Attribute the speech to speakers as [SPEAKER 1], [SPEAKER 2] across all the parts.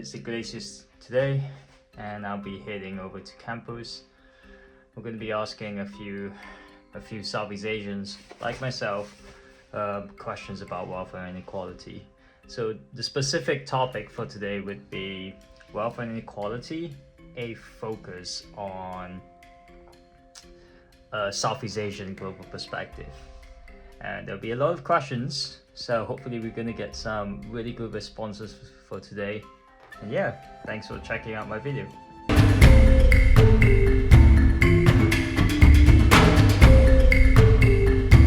[SPEAKER 1] is Iglesias today, and I'll be heading over to campus. We're going to be asking a few Southeast Asians like myself questions about welfare and inequality. So the specific topic for today would be welfare and inequality, a focus on a Southeast Asian global perspective. And there'll be a lot of questions, so hopefully we're going to get some really good responses for today. And yeah, thanks for checking out my video.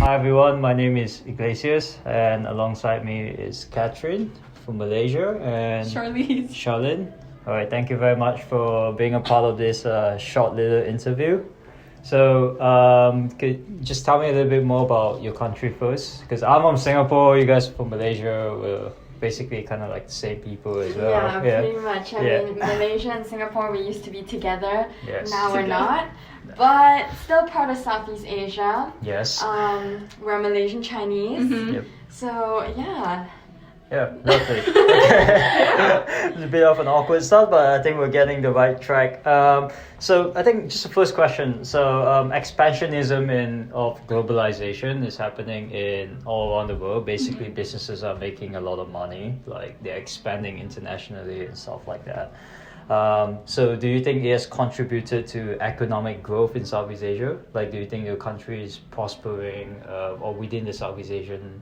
[SPEAKER 1] Hi everyone, my name is Iglesias, and alongside me is Catherine from Malaysia and Charlene. Alright, thank you very much for being a part of this short little interview. So, could you just tell me a little bit more about your country first? Because I'm from Singapore, you guys are from Malaysia, we're basically kind of like the same people as well.
[SPEAKER 2] Yeah, pretty much. I mean, Malaysia and Singapore, we used to be together. Yes. Now we're not. But still part of Southeast Asia.
[SPEAKER 1] Yes.
[SPEAKER 2] We're Malaysian Chinese.
[SPEAKER 1] Mm-hmm. Yep.
[SPEAKER 2] So, yeah.
[SPEAKER 1] Yeah, lovely. It's a bit of an awkward start, but I think we're getting the right track. So I think just the first question. So expansionism of globalization is happening in all around the world. Basically, businesses are making a lot of money, like they're expanding internationally and stuff like that. So do you think it has contributed to economic growth in Southeast Asia? Like, do you think your country is prospering or within the Southeast Asian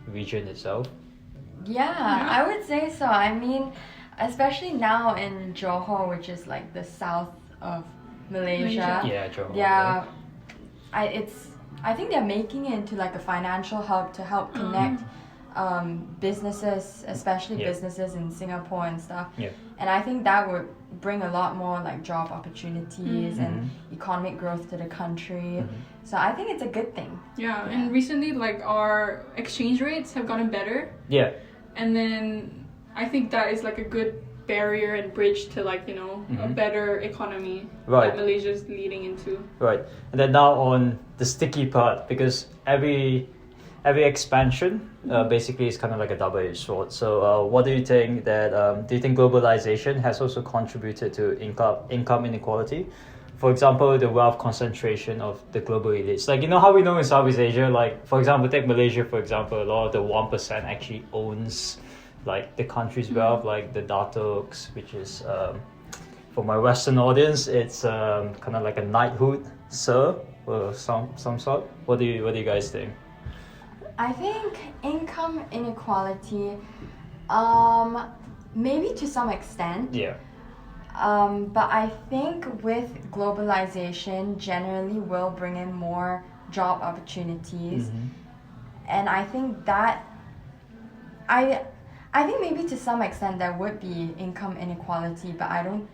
[SPEAKER 1] region itself?
[SPEAKER 2] Yeah, I would say so. I mean, especially now in Johor, which is like the south of Malaysia.
[SPEAKER 1] Yeah, Johor.
[SPEAKER 2] Yeah, I think they're making it into like a financial hub to help connect businesses, especially businesses in Singapore and stuff. Yeah. And I think that would bring a lot more like job opportunities and economic growth to the country. So I think it's a good thing.
[SPEAKER 3] Yeah, and recently like our exchange rates have gotten better.
[SPEAKER 1] Yeah.
[SPEAKER 3] And then I think that is like a good barrier and bridge to like, you know, a better economy that Malaysia is leading into. Right.
[SPEAKER 1] And then now on the sticky part, because every expansion basically is kind of like a double-edged sword. So what do you think that, do you think globalization has also contributed to income inequality? For example, the wealth concentration of the global elites. Like, you know how we know in Southeast Asia, like, for example, take Malaysia, for example, a lot of the 1% actually owns like the country's wealth, like the Datoks, which is, for my Western audience, it's kind of like a knighthood, sir, or some sort. What do you guys think?
[SPEAKER 2] I think income inequality, maybe to some extent. Yeah. But I think with globalization, generally will bring in more job opportunities, and I think that I think maybe to some extent there would be income inequality, but I don't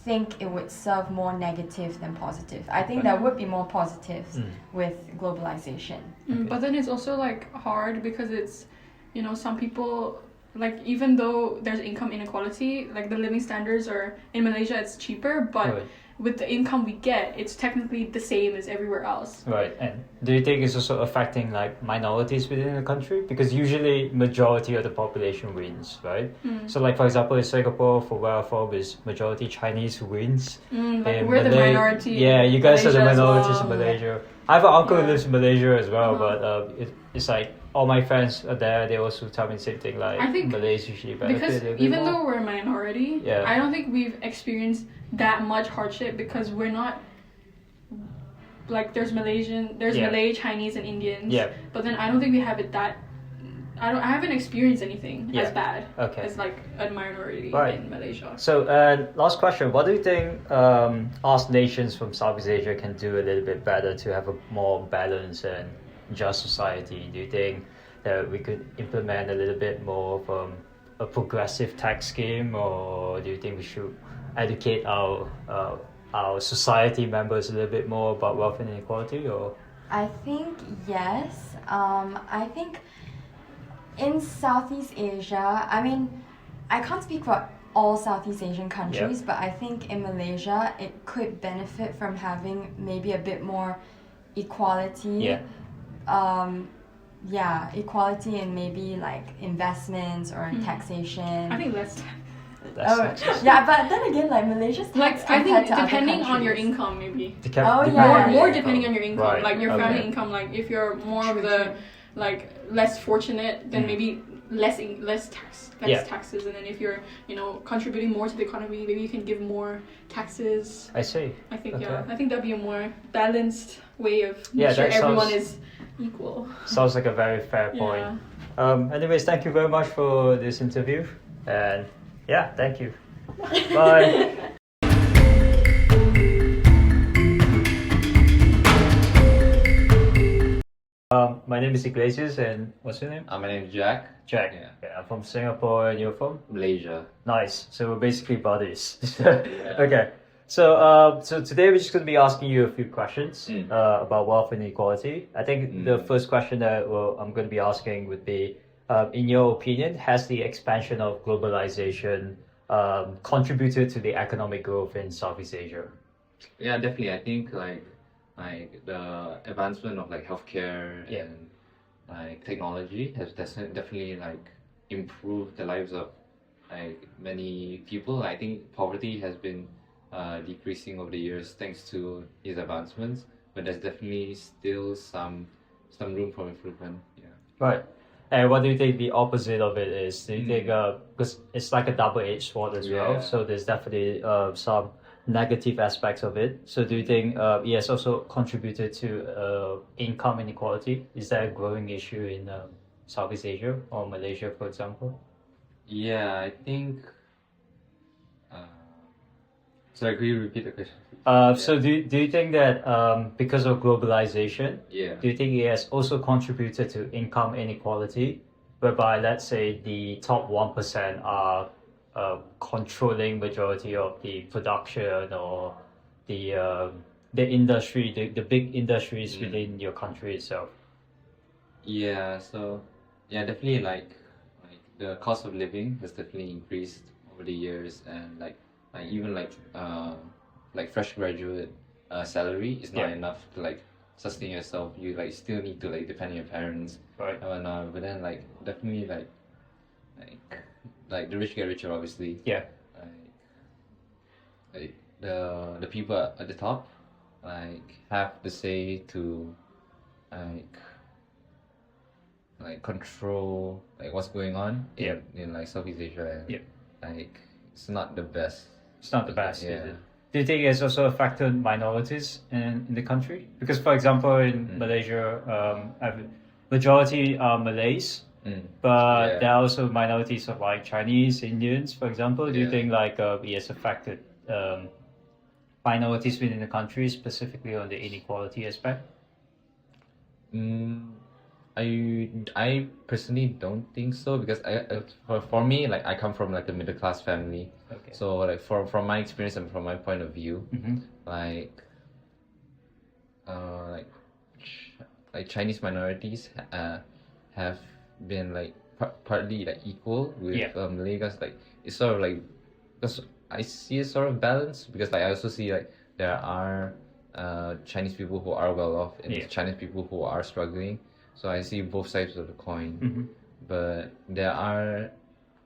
[SPEAKER 2] think it would serve more negative than positive. I think there would be more positives with globalization.
[SPEAKER 3] But then it's also like hard because it's, you know, some people, like, even though there's income inequality, like the living standards are in Malaysia, it's cheaper, but with the income we get, it's technically the same as everywhere else.
[SPEAKER 1] Right. And do you think it's also affecting like minorities within the country? Because usually majority of the population wins, right? So like, for example, in Singapore, for where I'm from, is majority Chinese who wins.
[SPEAKER 3] Like we're the minority.
[SPEAKER 1] Yeah, you guys are the minorities
[SPEAKER 3] well.
[SPEAKER 1] in Malaysia. I have an uncle who lives in Malaysia as well, but it's like all my friends are there. They also tell me the same thing. Like, I think Malays usually benefit
[SPEAKER 3] because even though we're a minority, I don't think we've experienced that much hardship because we're not like there's Malay, Chinese, and Indians. Yeah. But then I don't think we have it that. I haven't experienced anything as bad as like a minority in Malaysia.
[SPEAKER 1] So last question, what do you think us nations from Southeast Asia can do a little bit better to have a more balanced and just society? Do you think that we could implement a little bit more of a progressive tax scheme, or do you think we should educate our society members a little bit more about wealth and inequality? Or
[SPEAKER 2] I think yes. I think in Southeast Asia, I mean, I can't speak for all Southeast Asian countries, but I think in Malaysia, it could benefit from having maybe a bit more equality. Equality in maybe like investments or taxation.
[SPEAKER 3] I think less
[SPEAKER 2] Yeah, but then again, like Malaysia's tax
[SPEAKER 3] I think
[SPEAKER 2] compared to
[SPEAKER 3] depending
[SPEAKER 2] other
[SPEAKER 3] on your
[SPEAKER 2] countries.
[SPEAKER 3] income, maybe.
[SPEAKER 2] More
[SPEAKER 3] Depending on your income,
[SPEAKER 1] Right.
[SPEAKER 3] like your family
[SPEAKER 1] Okay.
[SPEAKER 3] income. Like if you're more of the like less fortunate, then maybe less taxes, and then if you're contributing more to the economy, maybe you can give more taxes.
[SPEAKER 1] I see.
[SPEAKER 3] I think I think that'd be a more balanced way of making
[SPEAKER 1] Yeah,
[SPEAKER 3] sure
[SPEAKER 1] that
[SPEAKER 3] everyone
[SPEAKER 1] sounds-
[SPEAKER 3] is equal.
[SPEAKER 1] Sounds like a very fair point. Anyways, thank you very much for this interview, and yeah, thank you. Bye. My name is Iglesias, and what's your name?
[SPEAKER 4] My name is Jack.
[SPEAKER 1] Jack.
[SPEAKER 4] Yeah.
[SPEAKER 1] I'm from Singapore, and you're from?
[SPEAKER 4] Malaysia.
[SPEAKER 1] Nice. So we're basically buddies. Okay. So today we're just going to be asking you a few questions about wealth inequality. I think the first question that I'm going to be asking would be, in your opinion, has the expansion of globalization contributed to the economic growth in Southeast Asia?
[SPEAKER 4] Yeah, definitely. I think like the advancement of like healthcare and like technology has definitely like improved the lives of like many people. I think poverty has been decreasing over the years thanks to these advancements, but there's definitely still some room for improvement. Yeah.
[SPEAKER 1] Right. And what do you think the opposite of it is? Do you think, because it's like a double-edged sword as well, so there's definitely some negative aspects of it. So do you think it has also contributed to income inequality? Is that a growing issue in Southeast Asia or Malaysia, for example?
[SPEAKER 4] Yeah, I think. Sorry, could you repeat the question?
[SPEAKER 1] So do you think that because of globalization, do you think it has also contributed to income inequality, whereby let's say the top 1% are controlling majority of the production or the industry, the big industries within your country itself?
[SPEAKER 4] Yeah, so definitely like the cost of living has definitely increased over the years, and like even like fresh graduate salary is not enough to like sustain yourself. You like still need to like depend on your parents,
[SPEAKER 1] right?
[SPEAKER 4] And but then like definitely like the rich get richer, obviously.
[SPEAKER 1] Yeah.
[SPEAKER 4] Like the people at the top like have the say to like control like what's going on in like Southeast Asia, and like it's not the best.
[SPEAKER 1] It's not the best, is it? Do you think it's also affected minorities in the country? Because, for example, in Malaysia, majority are Malays, but there are also minorities of like Chinese, Indians, for example. Do you think like it has affected minorities within the country, specifically on the inequality aspect?
[SPEAKER 4] I personally don't think so, because for me, like I come from like a middle class family, so like from my experience and from my point of view, like Chinese minorities have been like partly like equal with Malay guys. Like it's sort of like, because I see a sort of balance, because like I also see like there are Chinese people who are well off and Chinese people who are struggling. So I see both sides of the coin, but there are,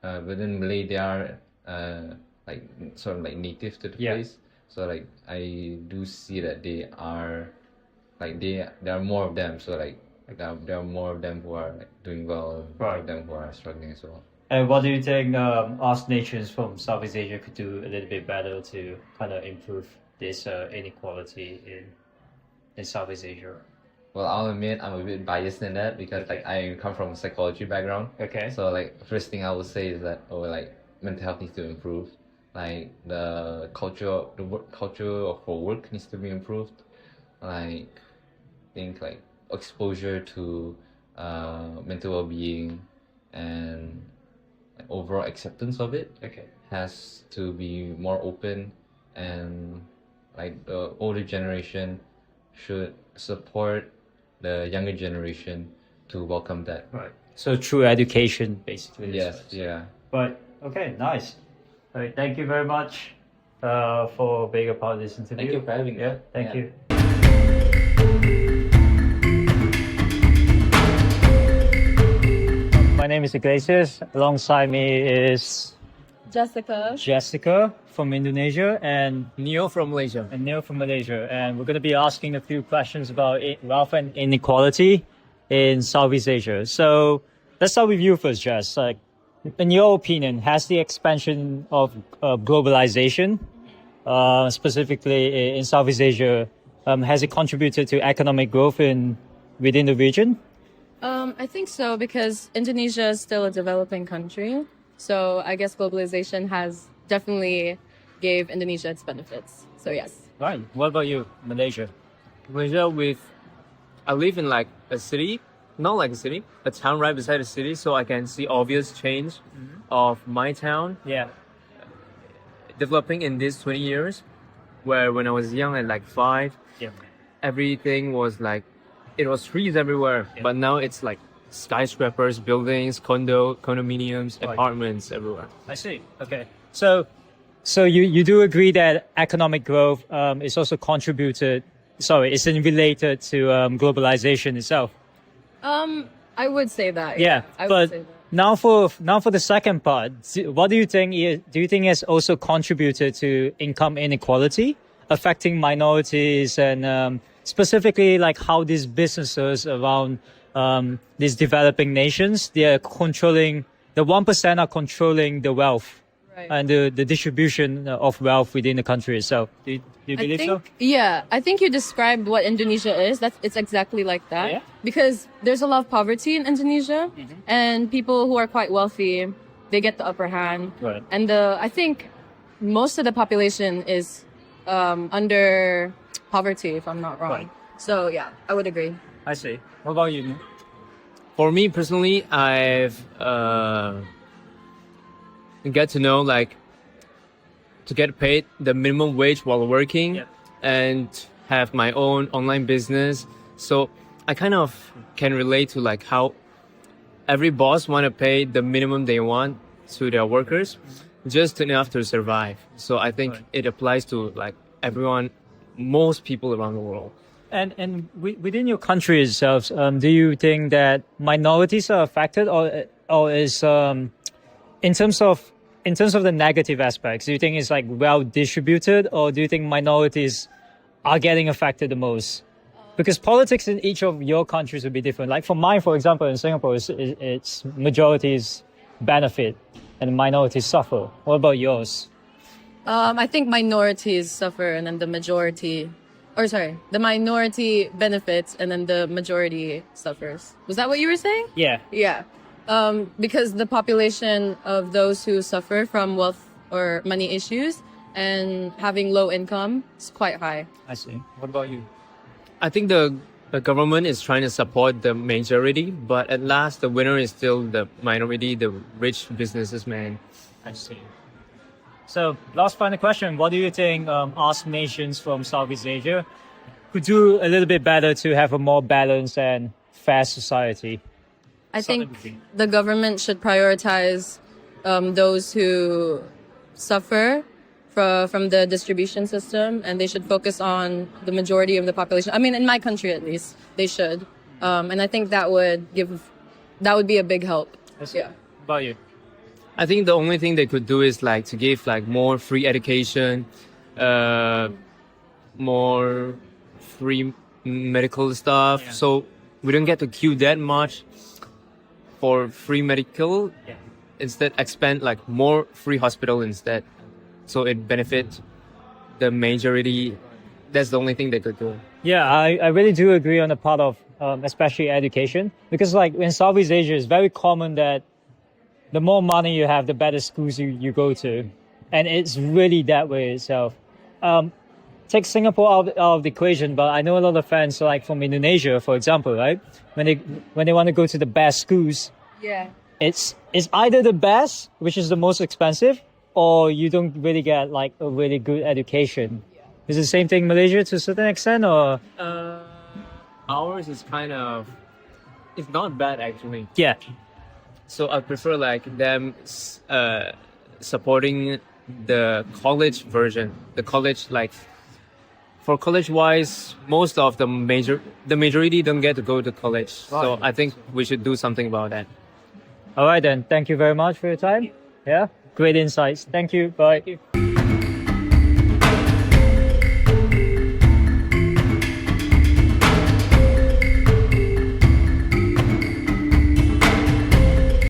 [SPEAKER 4] within Malay, they are like sort of like native to the place. So like I do see that they are, like there are more of them. So like there are more of them who are like doing well, more of them who are struggling as well.
[SPEAKER 1] And what do you think us nations from Southeast Asia could do a little bit better to kind of improve this inequality in Southeast Asia?
[SPEAKER 4] Well, I'll admit I'm a bit biased in that, because like I come from a psychology background. So like first thing I would say is that like mental health needs to improve. Like the culture for work needs to be improved. Like I think like exposure to mental well-being and like, overall acceptance of it has to be more open, and like the older generation should support the younger generation to welcome that.
[SPEAKER 1] Right. So through education, basically.
[SPEAKER 4] Yes. Yeah.
[SPEAKER 1] But okay, nice. All right. Thank you very much for being a part of this interview.
[SPEAKER 4] Thank you for having me.
[SPEAKER 1] Yeah. Thank you. My name is Iglesias. Alongside me is Jessica from Indonesia, and
[SPEAKER 5] Neo from Malaysia.
[SPEAKER 1] And we're going to be asking a few questions about wealth and inequality in Southeast Asia. So let's start with you first, Jess. Like, in your opinion, has the expansion of globalization, specifically in Southeast Asia, has it contributed to economic growth within the region?
[SPEAKER 6] I think so, because Indonesia is still a developing country. So I guess globalization has definitely gave Indonesia its benefits. So yes.
[SPEAKER 1] Right. What about you, Malaysia?
[SPEAKER 5] I live in like a city, not like a city, a town right beside a city, so I can see obvious change of my town.
[SPEAKER 1] Yeah.
[SPEAKER 5] Developing in these 20 years, where when I was young at like 5, everything was like, it was trees everywhere, but now it's like skyscrapers, buildings, condominiums, apartments everywhere.
[SPEAKER 1] I see. Okay. So you do agree that economic growth is also it's related to globalization itself?
[SPEAKER 6] I would say that.
[SPEAKER 1] Yeah.
[SPEAKER 6] I would say that.
[SPEAKER 1] Now for the second part, what do you think has also contributed to income inequality affecting minorities, and specifically like how these businesses around these developing nations, the 1% are controlling the wealth, right, and the distribution of wealth within the country itself. Do you believe so?
[SPEAKER 6] Yeah, I think you described what Indonesia is. It's exactly like that. Yeah? Because there's a lot of poverty in Indonesia, and people who are quite wealthy, they get the upper hand.
[SPEAKER 1] Right.
[SPEAKER 6] And I think most of the population is under poverty, if I'm not wrong. Right. So yeah, I would agree.
[SPEAKER 1] I see. What about you?
[SPEAKER 5] For me personally, I've get to know like to get paid the minimum wage while working and have my own online business. So I kind of can relate to like how every boss want to pay the minimum they want to their workers just enough to survive. So I think it applies to like everyone, most people around the world.
[SPEAKER 1] And within your country itself, do you think that minorities are affected, or is in terms of the negative aspects, do you think it's like well distributed, or do you think minorities are getting affected the most? Because politics in each of your countries would be different. Like for mine, for example, in Singapore, it's majorities benefit and minorities suffer. What about yours?
[SPEAKER 6] I think minorities suffer, and then the minority benefits, and then the majority suffers. Was that what you were saying?
[SPEAKER 1] Yeah.
[SPEAKER 6] Yeah. Because the population of those who suffer from wealth or money issues and having low income is quite high.
[SPEAKER 1] I see. What about you?
[SPEAKER 5] I think the government is trying to support the majority, but at last the winner is still the minority, the rich businessmen.
[SPEAKER 1] I see. So, last final question. What do you think us nations from Southeast Asia could do a little bit better to have a more balanced and fair society?
[SPEAKER 6] I think the government should prioritize those who suffer from the distribution system, and they should focus on the majority of the population. I mean, in my country at least, they should. And I think that would be a big help. Yeah.
[SPEAKER 1] What about you?
[SPEAKER 5] I think the only thing they could do is like to give like more free education, more free medical stuff. Yeah. So we don't get to queue that much for free medical. Yeah. Instead, expand like more free hospital instead. So it benefits the majority. That's the only thing they could do.
[SPEAKER 1] Yeah, I really do agree on the part of especially education, because like in Southeast Asia, it's very common that the more money you have, the better schools you go to. And it's really that way itself. Take Singapore out of the equation, but I know a lot of friends like from Indonesia, for example, right? When they want to go to the best schools, it's either the best, which is the most expensive, or you don't really get like a really good education. Is it the same thing in Malaysia to a certain extent, or?
[SPEAKER 5] Ours is kind of, it's not bad actually.
[SPEAKER 1] Yeah.
[SPEAKER 5] So I prefer like them supporting the college version. The college, like for college wise, most of the majority don't get to go to college. Right. So I think we should do something about that.
[SPEAKER 1] All right then. Thank you very much for your time. Yeah. Great insights. Thank you. Bye. Thank you.